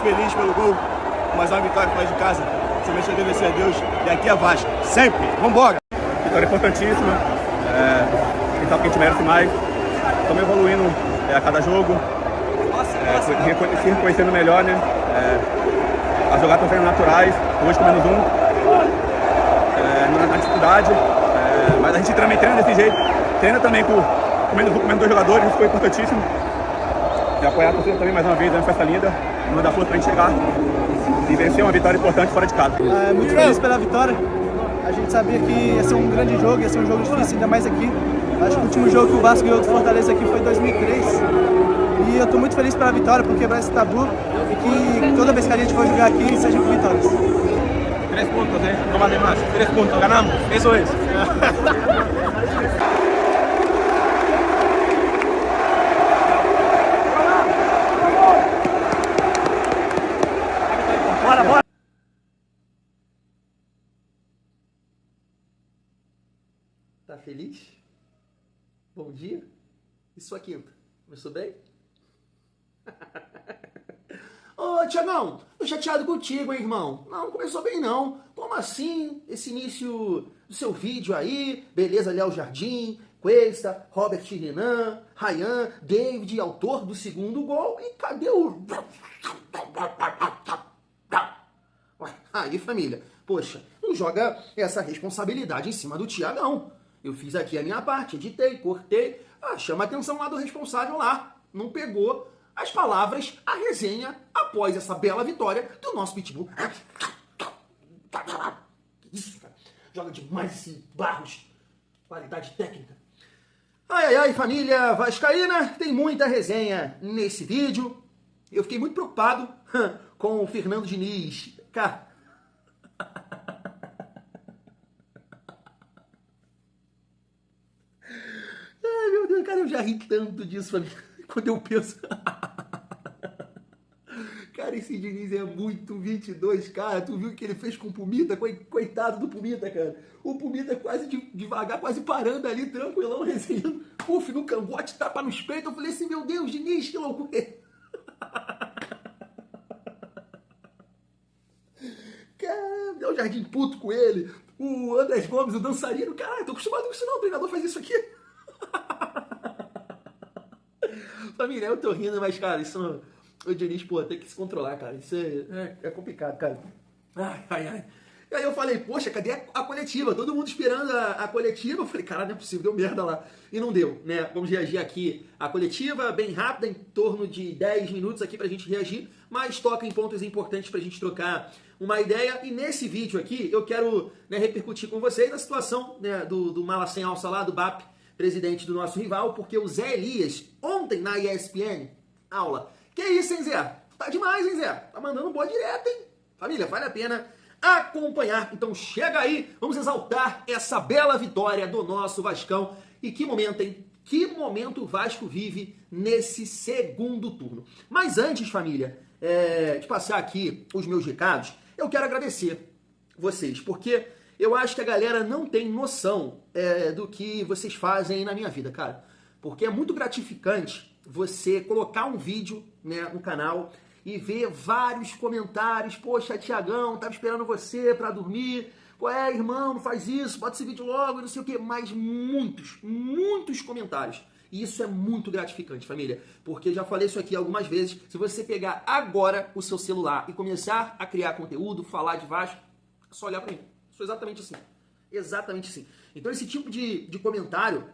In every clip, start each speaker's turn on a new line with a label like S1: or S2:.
S1: feliz pelo gol, mas uma vitória fora de casa. Somente agradecer a Deus e aqui é Vasco, sempre. Vambora! Vitória importantíssima, quem sabe que a gente merece mais. Estamos evoluindo a cada jogo, se reconhecendo melhor, né? As jogadas estão sendo naturais, hoje com menos na dificuldade, mas a gente também treina desse jeito, treina também com menos dois jogadores, isso foi importantíssimo. E apoiar a torcida também mais uma vez, é uma festa linda, não dá força pra gente chegar e vencer uma vitória importante fora de casa.
S2: Muito feliz pela vitória, a gente sabia que ia ser um grande jogo, ia ser um jogo difícil, ainda mais aqui. Acho que o último jogo que o Vasco ganhou do Fortaleza aqui foi em 2003. E eu estou muito feliz pela vitória, por quebrar esse tabu e que toda vez que a gente for jogar aqui, seja com vitórias.
S1: 3 pontos, no vale mais. 3 pontos, ganamos. Isso é. Bora, bora!
S3: Tá feliz? Bom dia? E sua quinta? Começou bem? Ô, Thiagão, tô chateado contigo, hein, irmão? Não começou bem, não. Como assim? Esse início do seu vídeo aí, beleza, Léo Jardim, Cuesta, Robert Renan, Ryan, David, autor do segundo gol, e cadê o... Aí, família, poxa, não joga essa responsabilidade em cima do Thiagão. Eu fiz aqui a minha parte, editei, cortei, chama a atenção lá do responsável lá. Não pegou as palavras, a resenha, após essa bela vitória do nosso Pitbull. Que isso, cara? Joga demais esse Barros. Qualidade técnica. Ai, ai, ai, família vascaína, tem muita resenha nesse vídeo. Eu fiquei muito preocupado com o Fernando Diniz. Cara... Ai, meu Deus, cara, eu já ri tanto disso, família, quando eu penso... Cara, esse Diniz é muito 22, cara. Tu viu o que ele fez com o Pumita? Coitado do Pumita, cara. O Pumita quase devagar, quase parando ali, tranquilão, resenhando. Puf, no cangote, tapa nos peitos. Eu falei assim, meu Deus, Diniz, que loucura. Caramba, o Jardim puto com ele. O Andrés Gomes, o dançarino. Caralho, tô acostumado com isso não, o treinador faz isso aqui. Família, eu tô rindo, mas, cara, isso não... O Diniz, pô, tem que se controlar, cara. Isso é complicado, cara. Ai, ai, ai. E aí eu falei, poxa, cadê a coletiva? Todo mundo esperando a coletiva. Eu falei, cara, não é possível, deu merda lá. E não deu, né? Vamos reagir aqui à coletiva, bem rápida, em torno de 10 minutos aqui pra gente reagir, mas toca em pontos importantes pra gente trocar uma ideia. E nesse vídeo aqui, eu quero, né, repercutir com vocês a situação, né, do mala sem alça lá, do BAP, presidente do nosso rival, porque o Zé Elias, ontem na ESPN, aula... Que isso, hein, Zé? Tá demais, hein, Zé? Tá mandando boa direta, hein? Família, vale a pena acompanhar. Então chega aí, vamos exaltar essa bela vitória do nosso Vascão. E que momento, hein? Que momento o Vasco vive nesse segundo turno. Mas antes, família, de passar aqui os meus recados, eu quero agradecer vocês, porque eu acho que a galera não tem noção do que vocês fazem na minha vida, cara. Porque é muito gratificante você colocar um vídeo, né, no canal e ver vários comentários. Poxa, Thiagão, tava esperando você pra dormir. Pô, irmão, não faz isso, bota esse vídeo logo, não sei o quê. Mas muitos comentários. E isso é muito gratificante, família. Porque já falei isso aqui algumas vezes. Se você pegar agora o seu celular e começar a criar conteúdo, falar de Vasco, é só olhar pra mim. Sou exatamente assim. Exatamente assim. Então esse tipo de comentário,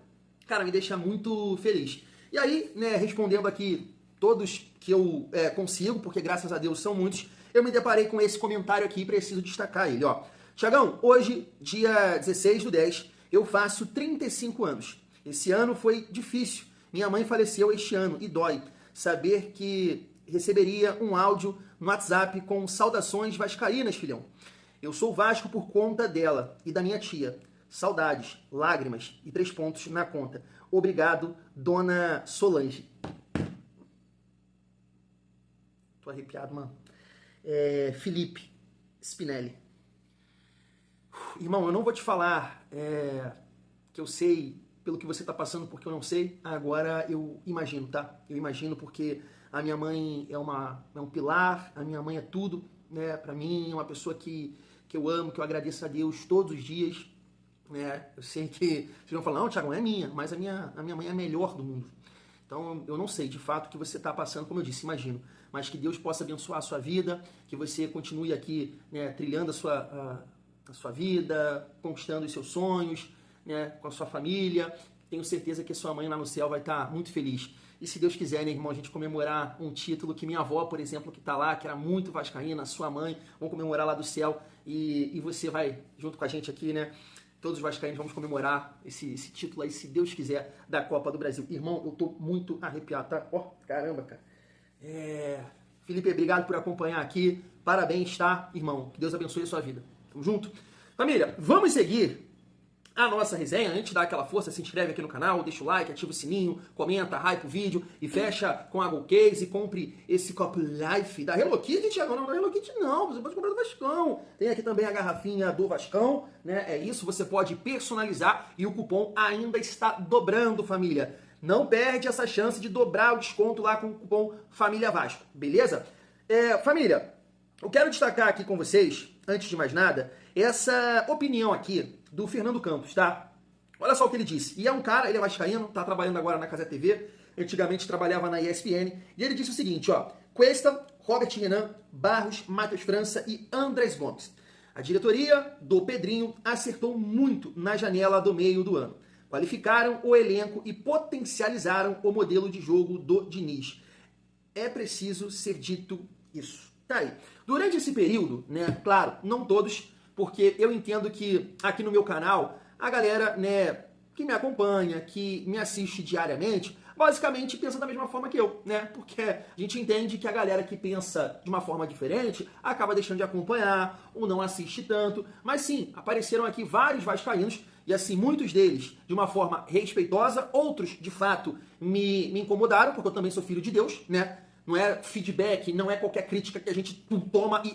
S3: cara, me deixa muito feliz. E aí, né, respondendo aqui todos que eu consigo, porque graças a Deus são muitos, eu me deparei com esse comentário aqui e preciso destacar ele, ó. Thiagão, hoje, dia 16/10, eu faço 35 anos. Esse ano foi difícil. Minha mãe faleceu este ano e dói saber que receberia um áudio no WhatsApp com saudações vascaínas, filhão. Eu sou Vasco por conta dela e da minha tia. Saudades, lágrimas e 3 pontos na conta. Obrigado, dona Solange. Tô arrepiado, mano. Felipe Spinelli. Irmão, eu não vou te falar que eu sei pelo que você tá passando, porque eu não sei. Agora eu imagino, tá? Eu imagino porque A minha mãe é um pilar, a minha mãe é tudo, né, pra mim, é uma pessoa que eu amo, que eu agradeço a Deus todos os dias, né? Eu sei que vocês vão falar, não, Thiago, não é minha, mas a minha mãe é a melhor do mundo. Então, eu não sei, de fato, o que você está passando, como eu disse, imagino, mas que Deus possa abençoar a sua vida, que você continue aqui, né, trilhando a sua vida, conquistando os seus sonhos, né, com a sua família. Tenho certeza que a sua mãe lá no céu vai estar muito feliz. E se Deus quiser, né, irmão, a gente comemorar um título que minha avó, por exemplo, que está lá, que era muito vascaína, sua mãe, vão comemorar lá do céu, e você vai junto com a gente aqui, né? Todos os vascaínos vamos comemorar esse título aí, se Deus quiser, da Copa do Brasil. Irmão, eu tô muito arrepiado, tá? Ó, caramba, cara. Felipe, obrigado por acompanhar aqui. Parabéns, tá, irmão? Que Deus abençoe a sua vida. Tamo junto? Família, vamos seguir a nossa resenha. Antes de dar aquela força, se inscreve aqui no canal, deixa o like, ativa o sininho, comenta, hype o vídeo e fecha com a Go Case e compre esse copo Life da Hello Kitty, Thiago. Não, da Hello Kitty não, você pode comprar do Vascão. Tem aqui também a garrafinha do Vascão, né? É isso, você pode personalizar e o cupom ainda está dobrando, família. Não perde essa chance de dobrar o desconto lá com o cupom Família Vasco, beleza? Família, eu quero destacar aqui com vocês, antes de mais nada, essa opinião aqui do Fernando Campos, tá? Olha só o que ele disse. E é um cara, ele é vascaíno, tá trabalhando agora na Casa TV, antigamente trabalhava na ESPN, e ele disse o seguinte, ó: Cuesta, Robert Renan, Barros, Matheus França e Andrés Gomes. A diretoria do Pedrinho acertou muito na janela do meio do ano. Qualificaram o elenco e potencializaram o modelo de jogo do Diniz. É preciso ser dito isso. Tá aí. Durante esse período, né, claro, não todos, porque eu entendo que aqui no meu canal, a galera, né, que me acompanha, que me assiste diariamente, basicamente pensa da mesma forma que eu, né? Porque a gente entende que a galera que pensa de uma forma diferente acaba deixando de acompanhar ou não assiste tanto. Mas sim, apareceram aqui vários vascaínos e assim, muitos deles de uma forma respeitosa, outros de fato me incomodaram, porque eu também sou filho de Deus, né? Não é feedback, não é qualquer crítica que a gente toma e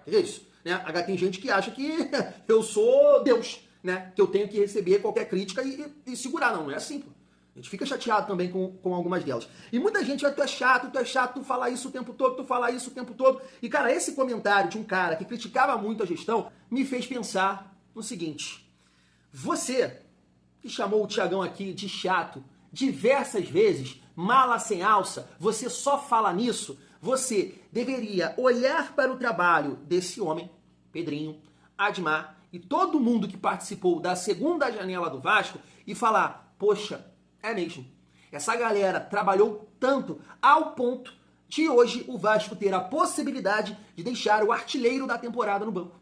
S3: que é isso? Né? Agora tem gente que acha que eu sou Deus, né? Que eu tenho que receber qualquer crítica e segurar. Não é assim, pô. A gente fica chateado também com algumas delas. E muita gente vai, tu é chato, tu fala isso o tempo todo, tu fala isso o tempo todo. E, cara, esse comentário de um cara que criticava muito a gestão me fez pensar no seguinte: você que chamou o Thiagão aqui de chato diversas vezes, mala sem alça, você só fala nisso, você deveria olhar para o trabalho desse homem, Pedrinho, Admar e todo mundo que participou da segunda janela do Vasco e falar, poxa, é mesmo, essa galera trabalhou tanto ao ponto de hoje o Vasco ter a possibilidade de deixar o artilheiro da temporada no banco.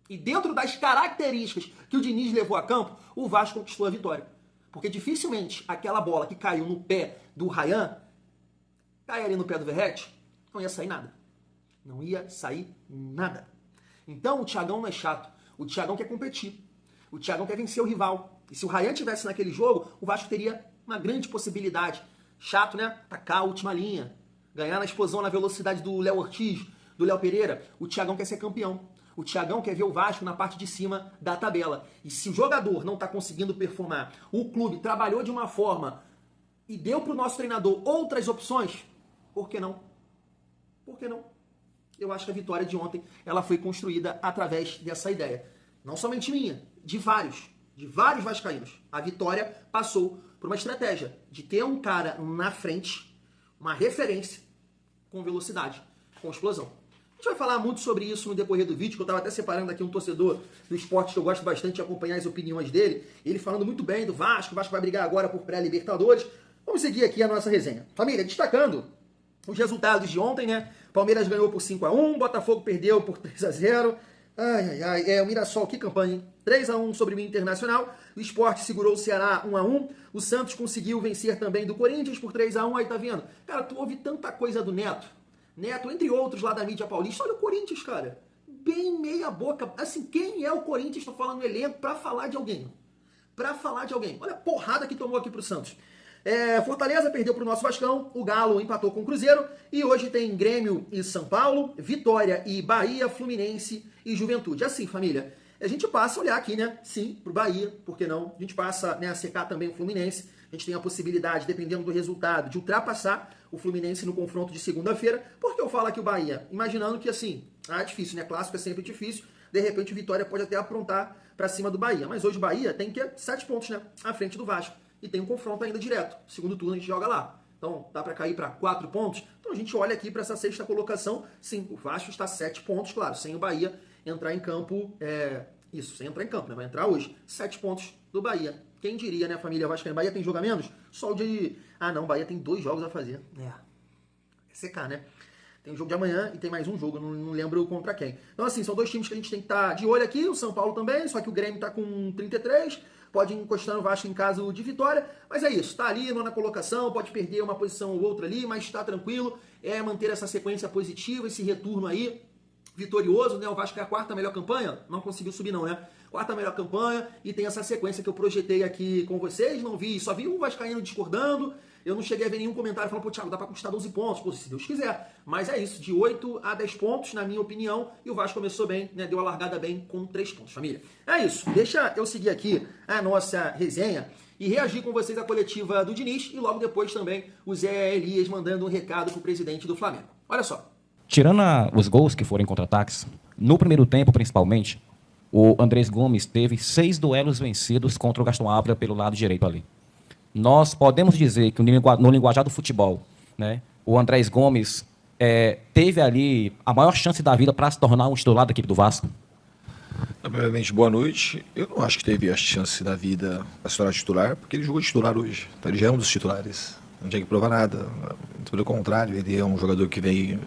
S3: E dentro das características que o Diniz levou a campo, o Vasco conquistou a vitória. Porque dificilmente aquela bola que caiu no pé do Ryan, cai ali no pé do Verratti, não ia sair nada. Não ia sair nada. Então o Thiagão não é chato. O Thiagão quer competir. O Thiagão quer vencer o rival. E se o Ryan tivesse naquele jogo, o Vasco teria uma grande possibilidade. Chato, né? Tacar a última linha. Ganhar na explosão, na velocidade do Léo Ortiz, do Léo Pereira. O Thiagão quer ser campeão. O Thiagão quer ver o Vasco na parte de cima da tabela. E se o jogador não está conseguindo performar, o clube trabalhou de uma forma e deu para o nosso treinador outras opções, por que não? Por que não? Eu acho que a vitória de ontem ela foi construída através dessa ideia. Não somente minha, de vários vascaínos. A vitória passou por uma estratégia de ter um cara na frente, uma referência com velocidade, com explosão. A gente vai falar muito sobre isso no decorrer do vídeo, que eu estava até separando aqui um torcedor do esporte que eu gosto bastante de acompanhar as opiniões dele. Ele falando muito bem do Vasco, o Vasco vai brigar agora por pré-Libertadores. Vamos seguir aqui a nossa resenha. Família, destacando os resultados de ontem, né? Palmeiras ganhou por 5-1, Botafogo perdeu por 3-0. O Mirassol, que campanha, hein? 3-1 sobre o Internacional. O Sport segurou o Ceará 1-1. O Santos conseguiu vencer também do Corinthians por 3-1. Aí tá vendo? Cara, tu ouve tanta coisa do Neto, entre outros lá da mídia paulista. Olha o Corinthians, cara. Bem meia boca. Assim, quem é o Corinthians, tô falando no elenco, pra falar de alguém? Olha a porrada que tomou aqui pro Santos. Fortaleza perdeu pro nosso Vascão. O Galo empatou com o Cruzeiro. E hoje tem Grêmio e São Paulo, Vitória e Bahia, Fluminense e Juventude. Assim, família, a gente passa a olhar aqui, né? Sim, pro Bahia, por que não? A gente passa, né, a secar também o Fluminense. A gente tem a possibilidade, dependendo do resultado, de ultrapassar o Fluminense no confronto de segunda-feira. Por que eu falo aqui o Bahia? Imaginando que, assim, é difícil, né? Clássico é sempre difícil. De repente o Vitória pode até aprontar para cima do Bahia. Mas hoje o Bahia tem que 7 pontos, né? À frente do Vasco. E tem um confronto ainda direto. Segundo turno a gente joga lá. Então dá para cair para 4 pontos. Então a gente olha aqui para essa sexta colocação. Sim, o Vasco está 7 pontos, claro. Sem o Bahia entrar em campo. Sem entrar em campo, né? Vai entrar hoje. 7 pontos do Bahia. Quem diria, né, família Vascaína? Bahia tem jogo a menos? Só o de... Ah, não, Bahia tem 2 jogos a fazer. É secar, né? Tem um jogo de amanhã e tem mais um jogo, não lembro contra quem. Então, assim, são 2 times que a gente tem que estar de olho aqui. O São Paulo também, só que o Grêmio tá com 33. Pode encostar no Vasco em caso de vitória. Mas é isso, tá ali na colocação, pode perder uma posição ou outra ali, mas tá tranquilo. É manter essa sequência positiva, esse retorno aí vitorioso, né? O Vasco é a 4ª melhor campanha. Não conseguiu subir não, né? 4ª melhor campanha e tem essa sequência que eu projetei aqui com vocês. Só vi um vascaíno discordando. Eu não cheguei a ver nenhum comentário falando, pô, Thiago, dá pra conquistar 12 pontos. Pô, se Deus quiser. Mas é isso, de 8 a 10 pontos, na minha opinião. E o Vasco começou bem, né? Deu a largada bem com 3 pontos, família. É isso. Deixa eu seguir aqui a nossa resenha e reagir com vocês à coletiva do Diniz. E logo depois também o Zé Elias mandando um recado pro presidente do Flamengo. Olha só.
S4: Tirando os gols que foram em contra-ataques, no primeiro tempo, principalmente, o Andrés Gomes teve 6 duelos vencidos contra o Gastão Ávila pelo lado direito ali. Nós podemos dizer que no linguajar do futebol, né, o Andrés Gomes teve ali a maior chance da vida para se tornar um titular da equipe do Vasco?
S5: Primeiramente, boa noite. Eu não acho que teve a chance da vida para se tornar titular, porque ele jogou titular hoje. Então, ele já é um dos titulares. Não tinha que provar nada. Pelo contrário, ele é um jogador que vem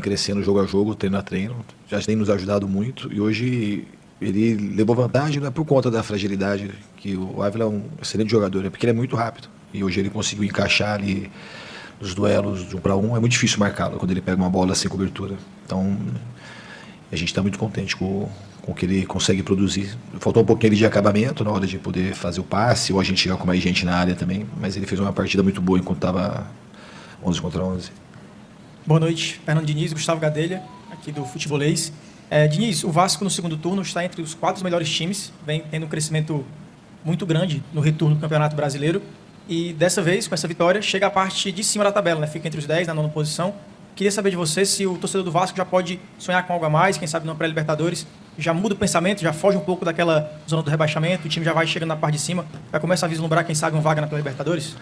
S5: crescendo jogo a jogo, treino a treino. Já tem nos ajudado muito. E hoje ele levou vantagem, não é por conta da fragilidade, que o Ávila é um excelente jogador, é porque ele é muito rápido. E hoje ele conseguiu encaixar ali nos duelos de 1 para 1. É muito difícil marcá-lo quando ele pega uma bola sem cobertura. Então, a gente está muito contente com o que ele consegue produzir. Faltou um pouquinho ali de acabamento na hora de poder fazer o passe, ou a gente chegar com mais gente na área também, mas ele fez uma partida muito boa enquanto estava 11 contra 11.
S6: Boa noite, Fernando Diniz, Gustavo Gadelha, aqui do Futebolês. Diniz, o Vasco no segundo turno está entre os 4 melhores times, vem tendo um crescimento muito grande no retorno do Campeonato Brasileiro e dessa vez, com essa vitória, chega a parte de cima da tabela, né? Fica entre os 10 na 9ª posição. Queria saber de você se o torcedor do Vasco já pode sonhar com algo a mais, quem sabe numa pré-Libertadores, já muda o pensamento, já foge um pouco daquela zona do rebaixamento, o time já vai chegando na parte de cima, já começa a vislumbrar quem sabe uma vaga na pré-Libertadores?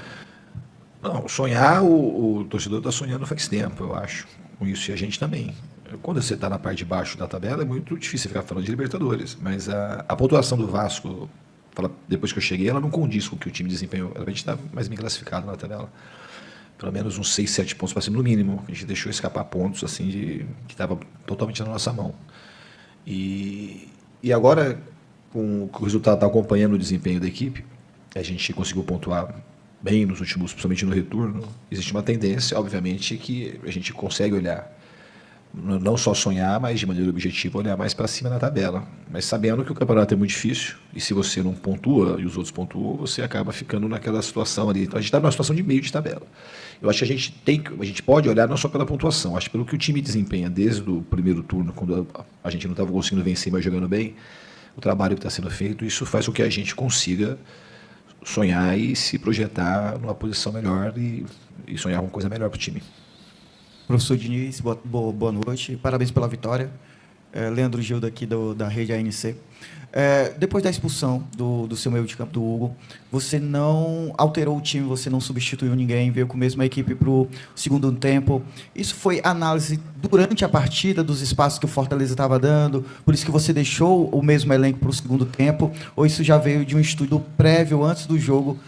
S5: Não, sonhar, o torcedor está sonhando faz tempo, eu acho. Com isso, e a gente também. Quando você está na parte de baixo da tabela, é muito difícil ficar falando de Libertadores. Mas a pontuação do Vasco, depois que eu cheguei, ela não condiz com o que o time desempenhou. A gente está mais bem classificado na tabela. Pelo menos uns 6, 7 pontos para cima, no mínimo. A gente deixou escapar pontos assim que estava totalmente na nossa mão. E agora, com o resultado está acompanhando o desempenho da equipe, a gente conseguiu pontuar bem nos últimos, principalmente no retorno. Existe uma tendência, obviamente, que a gente consegue olhar, não só sonhar, mas de maneira objetiva, olhar mais para cima na tabela. Mas sabendo que o campeonato é muito difícil, e se você não pontua e os outros pontuam, você acaba ficando naquela situação ali. Então a gente está numa situação de meio de tabela. Eu acho que a gente pode olhar não só pela pontuação, acho que pelo que o time desempenha desde o primeiro turno, quando a gente não estava conseguindo vencer, mas jogando bem, o trabalho que está sendo feito, isso faz com que a gente consiga sonhar e se projetar numa posição melhor e sonhar com coisa melhor para o time.
S7: Professor Diniz, boa noite, parabéns pela vitória. Leandro Gildo aqui da rede ANC. Depois da expulsão do seu meio de campo, do Hugo, você não alterou o time, você não substituiu ninguém, veio com a mesma equipe para o segundo tempo. Isso foi análise durante a partida dos espaços que o Fortaleza estava dando, por isso que você deixou o mesmo elenco para o segundo tempo, ou isso já veio de um estudo prévio antes do jogo?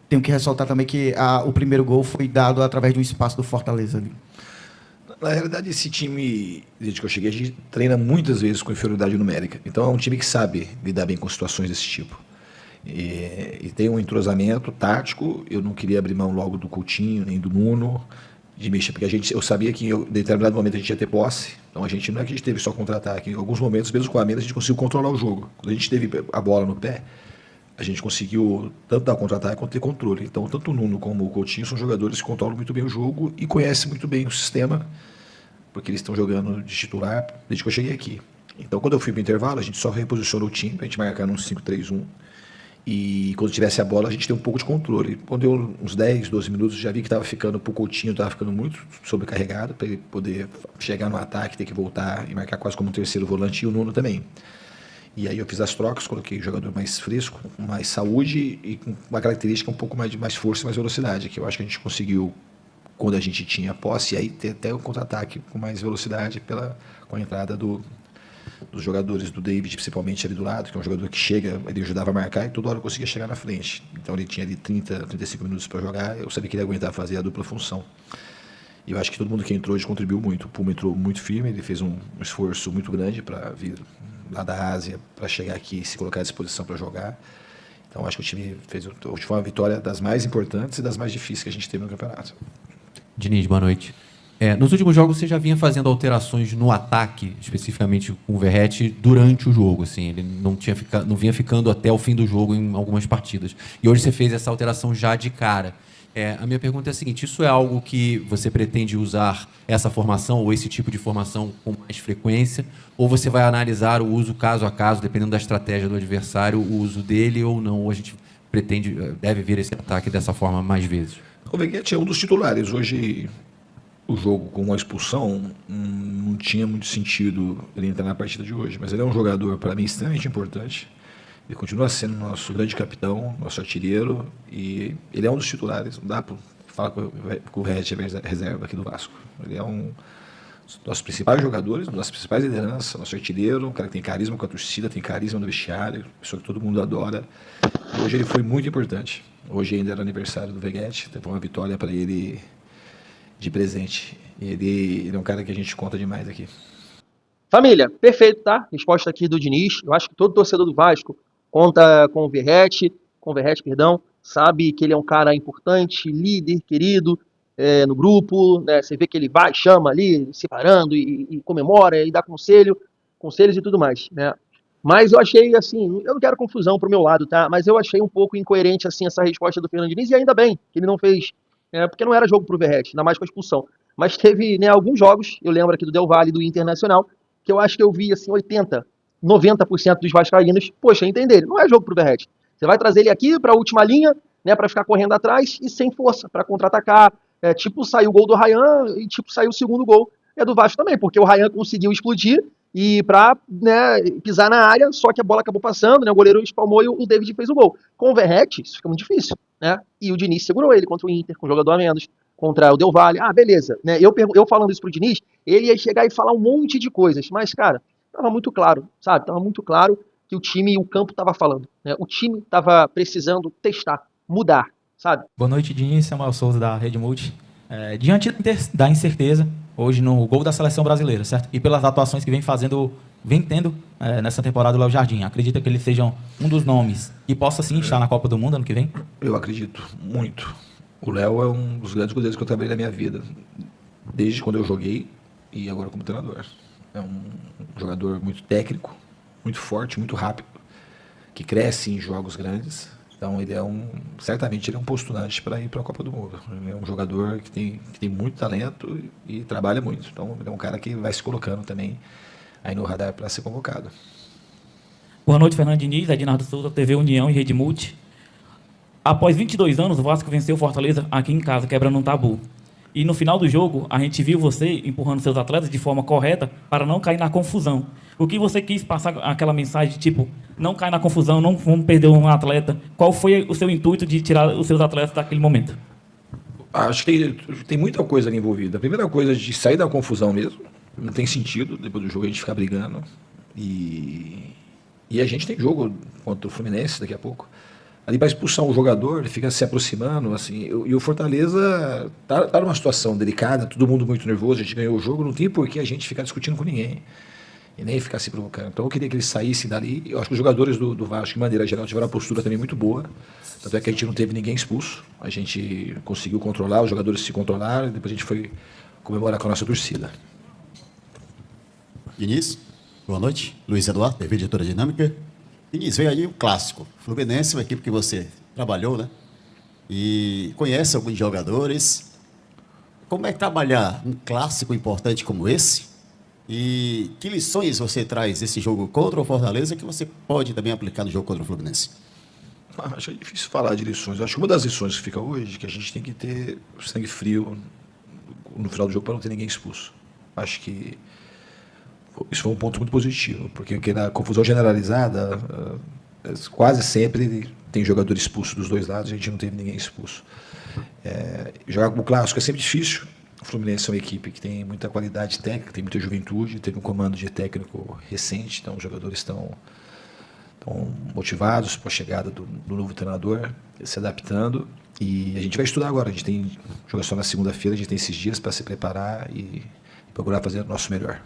S7: Tenho que ressaltar também que o primeiro gol foi dado através de um espaço do Fortaleza ali.
S5: Na realidade, esse time, desde que eu cheguei, a gente treina muitas vezes com inferioridade numérica. Então, é um time que sabe lidar bem com situações desse tipo. E tem um entrosamento tático. Eu não queria abrir mão logo do Coutinho, nem do Nuno, de mexer, porque eu sabia que em determinado momento a gente ia ter posse. Então, não é que a gente teve só contra-ataque. Em alguns momentos, mesmo com a menos, a gente conseguiu controlar o jogo. Quando a gente teve a bola no pé, a gente conseguiu tanto dar contra-ataque quanto ter controle. Então, tanto o Nuno como o Coutinho são jogadores que controlam muito bem o jogo e conhecem muito bem o sistema, porque eles estão jogando de titular desde que eu cheguei aqui. Então, quando eu fui para o intervalo, a gente só reposicionou o time para a gente marcar num 5-3-1 E quando tivesse a bola, a gente tem um pouco de controle. Quando deu uns 10, 12 minutos, já vi que estava ficando, pro Coutinho estava ficando muito sobrecarregado, para ele poder chegar no ataque, ter que voltar e marcar quase como um terceiro volante, e o Nuno também. E aí eu fiz as trocas, coloquei o jogador mais fresco, com mais saúde e com uma característica um pouco mais de mais força e mais velocidade, que eu acho que a gente conseguiu quando a gente tinha a posse, e aí ter até o contra-ataque com mais velocidade com a entrada dos jogadores, do David, principalmente ali do lado, que é um jogador que chega, ele ajudava a marcar e toda hora conseguia chegar na frente. Então ele tinha ali 30, 35 minutos para jogar, eu sabia que ele ia aguentar fazer a dupla função. E eu acho que todo mundo que entrou hoje contribuiu muito. O Puma entrou muito firme, ele fez um esforço muito grande para vir lá da Ásia, para chegar aqui e se colocar à disposição para jogar. Então acho que o time foi uma vitória das mais importantes e das mais difíceis que a gente teve no campeonato.
S8: Diniz, boa noite. Nos últimos jogos você já vinha fazendo alterações no ataque, especificamente com o Verratti, durante o jogo. Assim, ele não vinha ficando até o fim do jogo em algumas partidas. E hoje você fez essa alteração já de cara. A minha pergunta é a seguinte: isso é algo que você pretende usar essa formação ou esse tipo de formação com mais frequência? Ou você vai analisar o uso caso a caso, dependendo da estratégia do adversário, o uso dele ou não? Ou a gente deve ver esse ataque dessa forma mais vezes?
S5: O Verratti é um dos titulares. Hoje, o jogo com uma expulsão, não tinha muito sentido ele entrar na partida de hoje. Mas ele é um jogador, para mim, extremamente importante. Ele continua sendo nosso grande capitão, nosso artilheiro, e ele é um dos titulares. Não dá para falar que o Verratti é reserva aqui do Vasco. Ele é um dos nossos principais jogadores, uma das nossas principais lideranças, nosso artilheiro, um cara que tem carisma com a torcida, tem carisma no vestiário, pessoa que todo mundo adora. E hoje ele foi muito importante. Hoje ainda era aniversário do Verratti, teve uma vitória para ele de presente. Ele é um cara que a gente conta demais aqui.
S3: Família, perfeito, tá? Resposta aqui do Diniz. Eu acho que todo torcedor do Vasco conta com o Verratti, sabe que ele é um cara importante, líder, querido no grupo, né? Você vê que ele vai, chama ali, separando e comemora e dá conselhos e tudo mais, né? Mas eu achei, assim, eu não quero confusão pro meu lado, tá? Mas eu achei um pouco incoerente, assim, essa resposta do Fernando Diniz, e ainda bem que ele não fez, porque não era jogo pro Verratti, ainda mais com a expulsão. Mas teve, né, alguns jogos, eu lembro aqui do Del Valle, do Internacional, que eu acho que eu vi, assim, 80%, 90% dos vascaínos, poxa, entender, não é jogo pro Verratti. Você vai trazer ele aqui pra última linha, né, pra ficar correndo atrás e sem força, pra contra-atacar. Tipo, saiu o gol do Ryan e tipo, saiu o segundo gol do Vasco também, porque o Ryan conseguiu explodir e pra, né, pisar na área, só que a bola acabou passando, né, o goleiro espalmou e o David fez o gol. Com o Verratti, isso fica muito difícil, né? E o Diniz segurou ele contra o Inter, com o jogador a menos, contra o Del Valle. Beleza, né? Eu falando isso pro Diniz, ele ia chegar e falar um monte de coisas, mas, cara, tava muito claro, sabe? Tava muito claro que o time e o campo tava falando, né? O time tava precisando testar, mudar, sabe?
S6: Boa noite, Diniz, Samuel Souza da Rede Multi. Diante da incerteza, hoje no gol da seleção brasileira, certo? E pelas atuações que vem tendo nessa temporada do Léo Jardim, acredita que eles sejam um dos nomes que possa sim estar na Copa do Mundo ano que vem?
S5: Eu acredito muito. O Léo é um dos grandes goleiros que eu trabalhei na minha vida, desde quando eu joguei e agora como treinador. É um jogador muito técnico, muito forte, muito rápido, que cresce em jogos grandes. Então certamente ele é um postulante para ir para a Copa do Mundo. Ele é um jogador que tem muito talento e trabalha muito. Então ele é um cara que vai se colocando também aí no radar para ser convocado.
S9: Boa noite, Fernando Diniz, Ednardo Souza, TV União e Rede Multi. Após 22 anos, o Vasco venceu o Fortaleza aqui em casa, quebrando um tabu. E no final do jogo, a gente viu você empurrando seus atletas de forma correta para não cair na confusão. O que você quis passar aquela mensagem, tipo, não cai na confusão, não vamos perder um atleta. Qual foi o seu intuito de tirar os seus atletas daquele momento?
S5: Acho que tem muita coisa ali envolvida. A primeira coisa é de sair da confusão mesmo. Não tem sentido, depois do jogo, a gente ficar brigando. E a gente tem jogo contra o Fluminense daqui a pouco. Ali para expulsar um jogador, ele fica se aproximando, assim, e o Fortaleza tá numa situação delicada, todo mundo muito nervoso, a gente ganhou o jogo, não tem por que a gente ficar discutindo com ninguém, e nem ficar se provocando. Então eu queria que eles saíssem dali. Eu acho que os jogadores do Vasco, de maneira geral, tiveram uma postura também muito boa, tanto é que a gente não teve ninguém expulso, a gente conseguiu controlar, os jogadores se controlaram, e depois a gente foi comemorar com a nossa torcida.
S10: Diniz, boa noite, Luiz Eduardo, TV Editora Dinâmica. Diniz, veio aí o clássico. Fluminense, uma equipe que você trabalhou, né? E conhece alguns jogadores. Como é trabalhar um clássico importante como esse? E que lições você traz desse jogo contra o Fortaleza que você pode também aplicar no jogo contra o Fluminense?
S5: Acho que é difícil falar de lições. Acho que uma das lições que fica hoje é que a gente tem que ter sangue frio no final do jogo para não ter ninguém expulso. Acho que isso foi um ponto muito positivo, porque na confusão generalizada, quase sempre tem jogador expulso dos dois lados, a gente não teve ninguém expulso. Jogar como clássico é sempre difícil. O Fluminense é uma equipe que tem muita qualidade técnica, tem muita juventude, teve um comando de técnico recente, então os jogadores estão motivados para a chegada do novo treinador, se adaptando, e a gente vai estudar agora. A gente tem jogo só na segunda-feira, a gente tem esses dias para se preparar e procurar fazer o nosso melhor.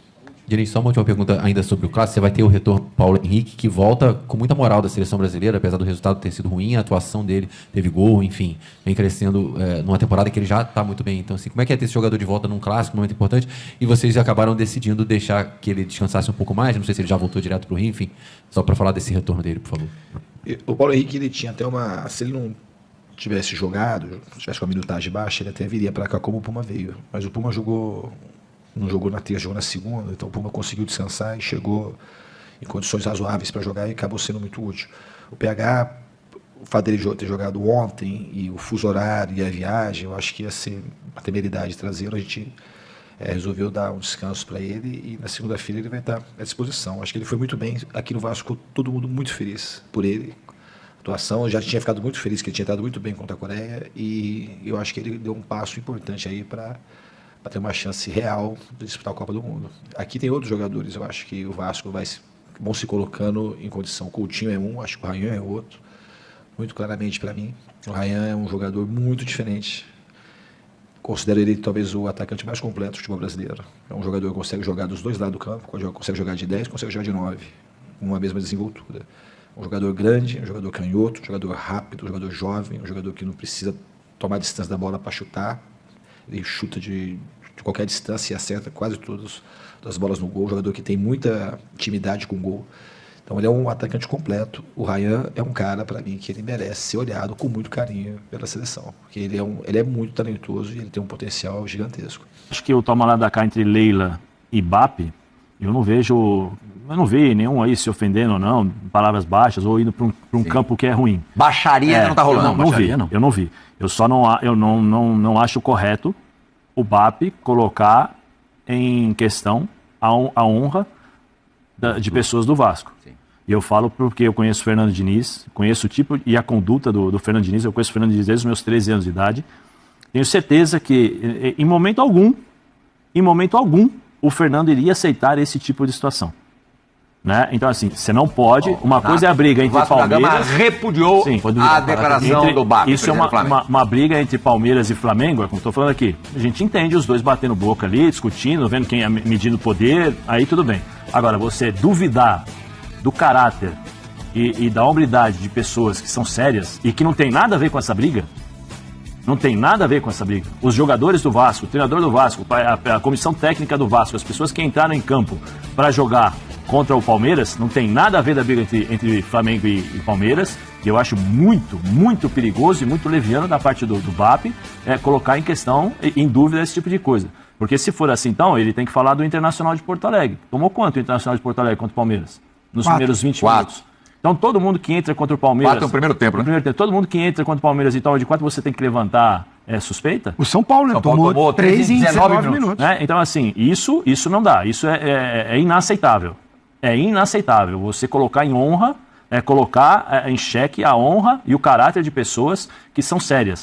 S8: Diniz, só uma última pergunta ainda sobre o clássico. Você vai ter o retorno do Paulo Henrique, que volta com muita moral da seleção brasileira, apesar do resultado ter sido ruim, a atuação dele teve gol, enfim, vem crescendo numa temporada que ele já está muito bem. Então, assim, como é que é ter esse jogador de volta num clássico, num momento importante, e vocês acabaram decidindo deixar que ele descansasse um pouco mais? Não sei se ele já voltou direto para o Rio, enfim, só para falar desse retorno dele, por favor.
S5: O Paulo Henrique, ele tinha até se ele não tivesse jogado, se tivesse com a minutagem baixa, ele até viria para cá como o Puma veio. Mas o Puma não jogou na terça, jogou na segunda, então o Puma conseguiu descansar e chegou em condições razoáveis para jogar e acabou sendo muito útil. O PH, o fato dele ter jogado ontem e o fuso horário e a viagem, eu acho que ia ser uma temeridade trazê-lo. A gente resolveu dar um descanso para ele e na segunda-feira ele vai estar à disposição. Acho que ele foi muito bem aqui no Vasco, todo mundo muito feliz por ele. Atuação, eu já tinha ficado muito feliz que ele tinha estado muito bem contra a Coreia e eu acho que ele deu um passo importante aí para ter uma chance real de disputar a Copa do Mundo. Aqui tem outros jogadores, eu acho que o Vasco vão se colocando em condição. O Coutinho é um, acho que o Ryan é outro. Muito claramente para mim, o Ryan é um jogador muito diferente. Considero ele talvez o atacante mais completo do futebol brasileiro. É um jogador que consegue jogar dos dois lados do campo, consegue jogar de 10, consegue jogar de 9, com uma mesma desenvoltura. Um jogador grande, um jogador canhoto, um jogador rápido, um jogador jovem, um jogador que não precisa tomar distância da bola para chutar. Ele chuta de qualquer distância e acerta quase todas as bolas no gol. Um jogador que tem muita intimidade com o gol. Então ele é um atacante completo. O Ryan é um cara, para mim, que ele merece ser olhado com muito carinho pela seleção. Porque ele é muito talentoso e ele tem um potencial gigantesco.
S11: Acho que o toma lá da cá entre Leila e Bape, eu não vi nenhum aí se ofendendo ou não, palavras baixas, ou indo para um campo que é ruim.
S12: Baixaria não tá rolando.
S11: Eu não vi. Eu só não acho correto o BAP colocar em questão a honra de pessoas do Vasco. Sim. E eu falo porque eu conheço o Fernando Diniz, conheço o tipo e a conduta do Fernando Diniz, eu conheço o Fernando Diniz desde os meus 13 anos de idade. Tenho certeza que em momento algum, o Fernando iria aceitar esse tipo de situação. Né? Então, assim, você não pode. Uma coisa é a briga entre Palmeiras.
S12: Gama repudiou a declaração do BAP.
S11: Isso é uma briga entre Palmeiras e Flamengo, é como estou falando aqui. A gente entende os dois batendo boca ali, discutindo, vendo quem é medindo poder, aí tudo bem. Agora, você duvidar do caráter e da hombridade de pessoas que são sérias e que não tem nada a ver com essa briga. Não tem nada a ver com essa briga. Os jogadores do Vasco, o treinador do Vasco, a comissão técnica do Vasco, as pessoas que entraram em campo para jogar contra o Palmeiras, não tem nada a ver da briga entre Flamengo e Palmeiras. E eu acho muito, muito perigoso e muito leviano da parte do BAP colocar em questão, em dúvida, esse tipo de coisa. Porque se for assim, então, ele tem que falar do Internacional de Porto Alegre. Tomou quanto o Internacional de Porto Alegre contra o Palmeiras? Nos primeiros 20 minutos. Então, todo mundo que entra contra o Palmeiras...
S12: 4 no primeiro tempo, né?
S11: Todo mundo que entra contra o Palmeiras e toma de 4, você tem que levantar suspeita?
S13: O São Paulo, né? Tomou 3 em 19 minutos.
S11: Né? Então, assim, isso não dá. Isso é inaceitável. É inaceitável. Você colocar em honra, colocar em xeque a honra e o caráter de pessoas que são sérias.